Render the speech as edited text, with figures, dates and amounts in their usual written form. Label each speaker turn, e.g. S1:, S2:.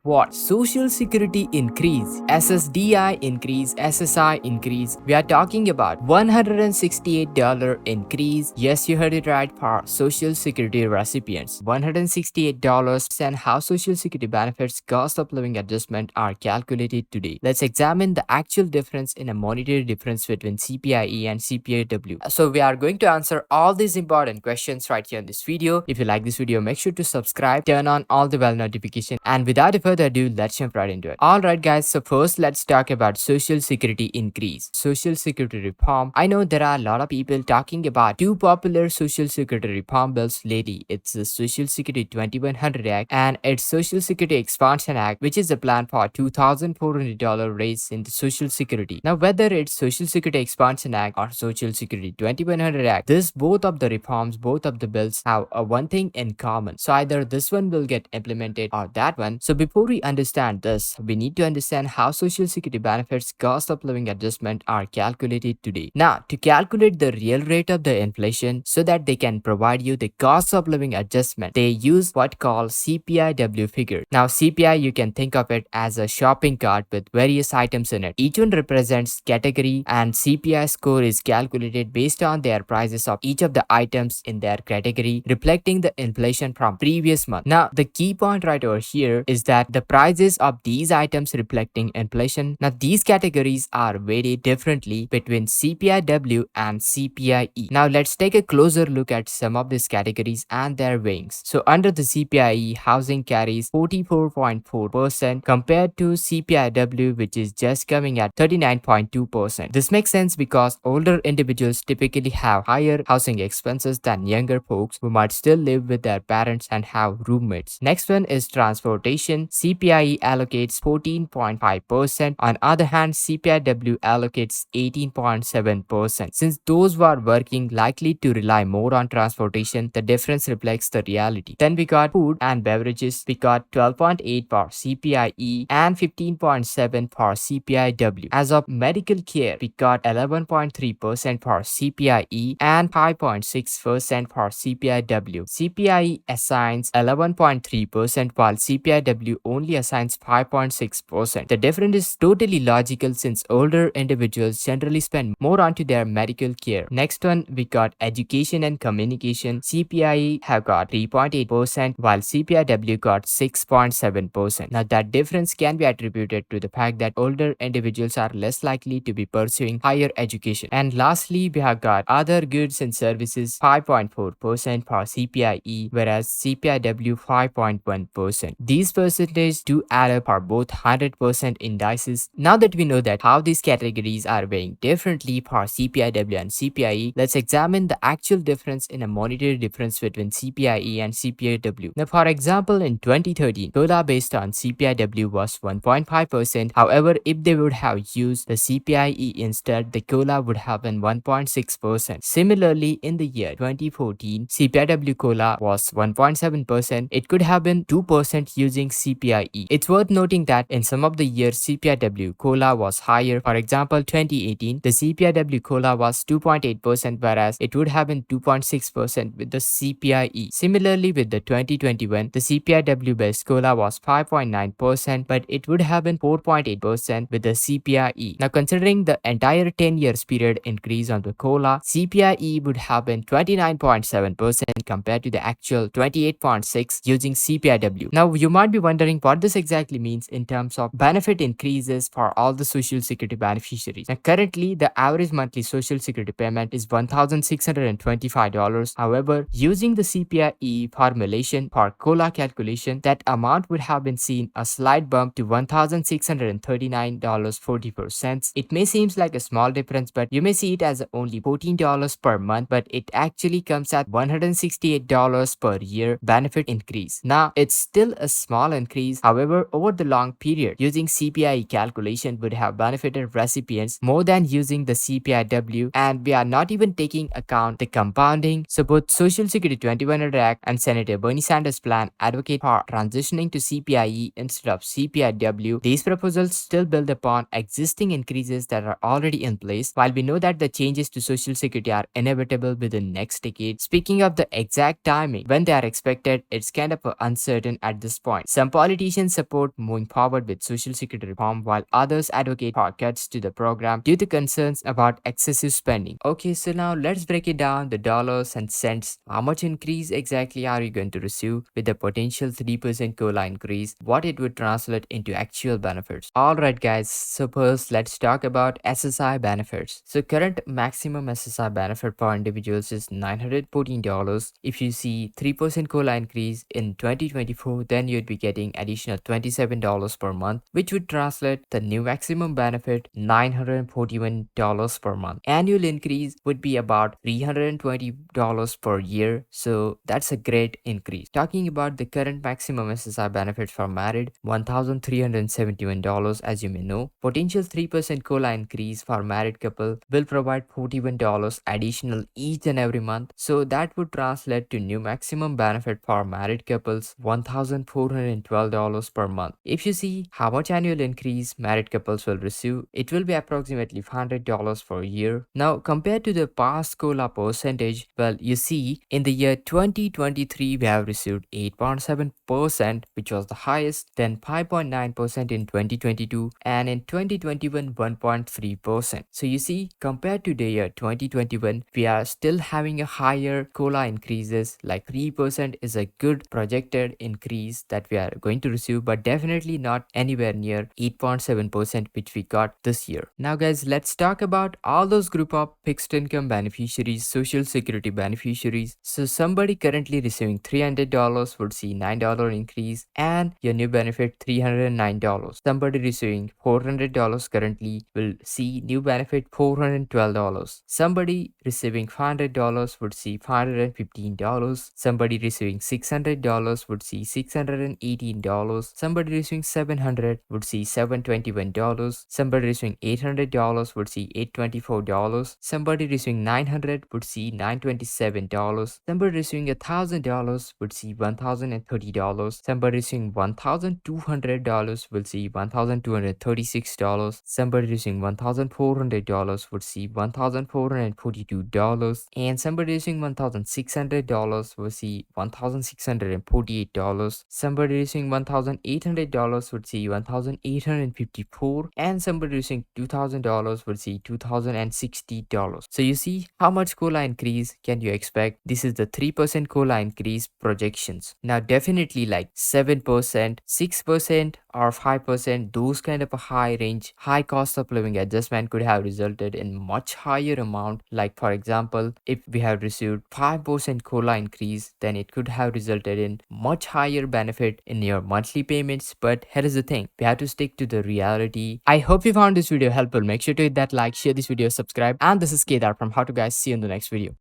S1: What? Social Security increase, SSDI increase, SSI increase. We are talking about $168 increase. Yes, you heard it right, for Social Security recipients. $168, and how Social Security benefits cost of living adjustment are calculated today. Let's examine the actual difference in a monetary difference between CPIE and CPIW. So we are going to answer all these important questions right here in this video. If you like this video, make sure to subscribe, turn on all the bell notification, and without further ado, let's jump right into it. Alright guys, so first let's talk about Social Security increase. Social Security reform. I know there are a lot of people talking about two popular Social Security reform bills lately. It's the Social Security 2100 Act and its Social Security Expansion Act, which is a plan for $2,400 raise in the Social Security. Now whether it's Social Security Expansion Act or Social Security 2100 Act, this both of the reforms, both of the bills have a one thing in common. So either this one will get implemented or that one. So before we understand this, we need to understand how Social Security benefits cost of living adjustment are calculated today. Now, to calculate the real rate of the inflation so that they can provide you the cost of living adjustment, they use what called CPIW figure. Now, CPI, you can think of it as a shopping cart with various items in it. Each one represents category, and CPI score is calculated based on their prices of each of the items in their category, reflecting the inflation from previous month. Now, the key point right over here is that the prices of these items reflecting inflation. Now, these categories are weighted differently between CPIW and CPIE. Now, let's take a closer look at some of these categories and their weighings. So, under the CPIE, housing carries 44.4% compared to CPIW, which is just coming at 39.2%. This makes sense because older individuals typically have higher housing expenses than younger folks who might still live with their parents and have roommates. Next one is transportation. CPIE allocates 14.5%. On other hand, CPIW allocates 18.7%. Since those who are working likely to rely more on transportation, the difference reflects the reality. Then we got food and beverages. We got 12.8 for CPIE and 15.7 for CPIW. As of medical care, we got 11.3% for CPIE and 5.6% for CPIW. CPIE assigns 11.3% while CPIW only assigns 5.6%. The difference is totally logical since older individuals generally spend more onto their medical care. Next one, we got education and communication. CPIE have got 3.8% while CPIW got 6.7%. Now that difference can be attributed to the fact that older individuals are less likely to be pursuing higher education. And lastly, we have got other goods and services 5.4% for CPIE whereas CPIW 5.1%. These percentages do add up for both 100% indices. Now that we know that how these categories are weighing differently for CPIW and CPIE, let's examine the actual difference in a monetary difference between CPIE and CPIW. Now for example, in 2013, COLA based on CPIW was 1.5%. However, if they would have used the CPIE instead, the COLA would have been 1.6%. Similarly, in the year 2014, CPIW COLA was 1.7%. It could have been 2% using CPIE. It's worth noting that in some of the years CPIW COLA was higher. For example, 2018, the CPIW COLA was 2.8%, whereas it would have been 2.6% with the CPIE. Similarly, with the 2021, the CPIW based COLA was 5.9%, but it would have been 4.8% with the CPIE. Now, considering the entire 10 years period increase on the COLA, CPIE would have been 29.7% compared to the actual 28.6% using CPIW. Now, you might be wondering what this exactly means in terms of benefit increases for all the Social Security beneficiaries. Now, currently, the average monthly Social Security payment is $1,625. However, using the CPIE formulation for COLA calculation, that amount would have been seen a slight bump to $1,639.44. It may seem like a small difference, but you may see it as only $14 per month, but it actually comes at $168 per year benefit increase. Now, it's still a small increase. However, over the long period, using CPIE calculation would have benefited recipients more than using the CPIW, and we are not even taking account the compounding. So both Social Security 2100 Act and Senator Bernie Sanders' plan advocate for transitioning to CPIE instead of CPIW. These proposals still build upon existing increases that are already in place, while we know that the changes to Social Security are inevitable within next decade. Speaking of the exact timing when they are expected, it's kind of uncertain at this point. Some Politicians support moving forward with Social Security reform while others advocate for cuts to the program due to concerns about excessive spending. Okay, so now let's break it down the dollars and cents. How much increase exactly are you going to receive with the potential 3% COLA increase? What it would translate into actual benefits. Alright guys, so first let's talk about SSI benefits. So current maximum SSI benefit for individuals is $914. If you see 3% COLA increase in 2024, then you'd be getting additional $27 per month, which would translate the new maximum benefit $941 per month. Annual increase would be about $320 per year, so that's a great increase. Talking about the current maximum SSI benefits for married, $1,371 as you may know. Potential 3% COLA increase for married couple will provide $41 additional each and every month, so that would translate to new maximum benefit for married couples $1,412 per month. If you see how much annual increase married couples will receive, it will be approximately $500 per year. Now compared to the past COLA percentage, well, you see in the year 2023 we have received 8.7%, which was the highest, then 5.9% in 2022, and in 2021 1.3%. So you see, compared to the year 2021, we are still having a higher COLA increases. Like 3% is a good projected increase that we are going to receive, but definitely not anywhere near 8.7% which we got this year. Now guys, let's talk about all those group of fixed income beneficiaries, social security beneficiaries. So somebody currently receiving $300 would see $9 increase and your new benefit $309. Somebody receiving $400 currently will see new benefit $412. Somebody receiving $500 would see $515. Somebody receiving $600 would see $618. Somebody receiving $700 would see $721. Somebody receiving $800 would see $824. Somebody receiving $900 would see $927. Somebody receiving $1,000 would see $1,030. Somebody receiving $1,200 will see $1,236. Somebody receiving $1,400 would see $1,442. And somebody receiving $1,600 will see $1,648. Somebody receiving $1,800 would see $1,854. And somebody receiving $2,000 would see $2,060. So you see how much COLA increase can you expect? This is the 3% COLA increase projections. Now definitely like 7%, 6% or 5%, those kind of a high range, high cost of living adjustment could have resulted in much higher amount. Like for example, if we have received 5% COLA increase, then it could have resulted in much higher benefit in your monthly payments. But here is the thing, we have to stick to the reality. I hope you found this video helpful. Make sure to hit that like, share this video, subscribe, and this is Kedar from How to Guys. See you in the next video.